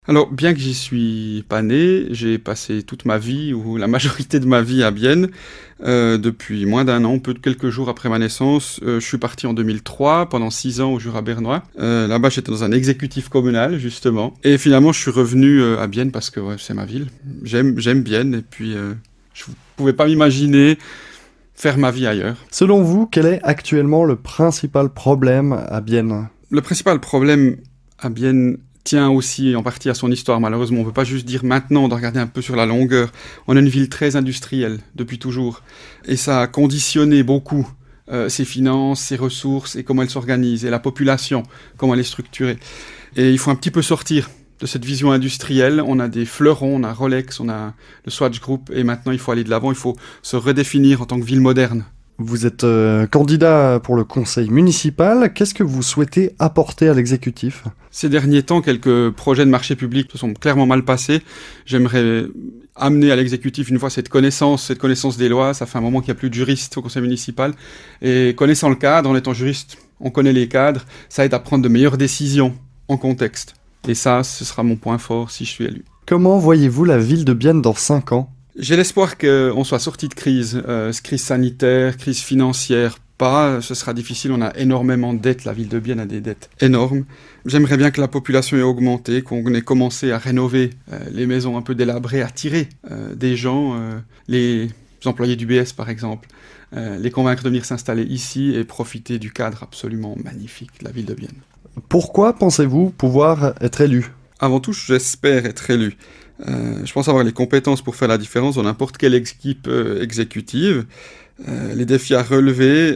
Alors, bien que j'y suis pas né, j'ai passé toute ma vie, ou la majorité de ma vie à Bienne, depuis moins d'un an, quelques jours après ma naissance. Je suis parti en 2003, pendant 6 ans au Jura bernois. Là-bas, j'étais dans un exécutif communal, justement. Et finalement, je suis revenu à Bienne parce que ouais, c'est ma ville. J'aime Bienne, et puis je ne pouvais pas m'imaginer faire ma vie ailleurs. Selon vous, quel est actuellement le principal problème à Bienne ? Le principal problème à Bienne tient aussi en partie à son histoire, malheureusement. On ne peut pas juste dire maintenant, on doit regarder un peu sur la longueur. On a une ville très industrielle, depuis toujours. Et ça a conditionné beaucoup ses finances, ses ressources, et comment elle s'organise, et la population, comment elle est structurée. Et il faut un petit peu sortir de cette vision industrielle. On a des fleurons, on a Rolex, on a le Swatch Group, et maintenant il faut aller de l'avant, il faut se redéfinir en tant que ville moderne. Vous êtes candidat pour le conseil municipal. Qu'est-ce que vous souhaitez apporter à l'exécutif ? Ces derniers temps, quelques projets de marché public se sont clairement mal passés. J'aimerais amener à l'exécutif une fois cette connaissance des lois. Ça fait un moment qu'il n'y a plus de juristes au conseil municipal. Et connaissant le cadre, en étant juriste, on connaît les cadres, ça aide à prendre de meilleures décisions en contexte. Et ça, ce sera mon point fort si je suis élu. Comment voyez-vous la ville de Bienne dans 5 ans ? J'ai l'espoir qu'on soit sorti de crise sanitaire, crise financière, ce sera difficile, on a énormément de dettes, la ville de Bienne a des dettes énormes. J'aimerais bien que la population ait augmenté, qu'on ait commencé à rénover les maisons un peu délabrées, attirer des gens, les employés du BS par exemple, les convaincre de venir s'installer ici et profiter du cadre absolument magnifique de la ville de Bienne. Pourquoi pensez-vous pouvoir être élu ? Avant tout, j'espère être élu. Je pense avoir les compétences pour faire la différence dans n'importe quelle équipe exécutive. Les défis à relever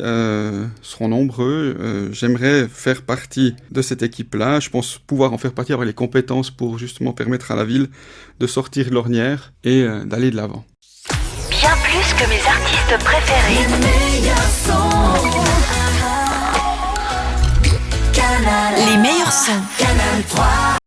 seront nombreux. J'aimerais faire partie de cette équipe-là. Je pense pouvoir en faire partie, avoir les compétences pour justement permettre à la ville de sortir de l'ornière et d'aller de l'avant. Bien plus que mes artistes préférés. Les meilleurs sons. Canal 3.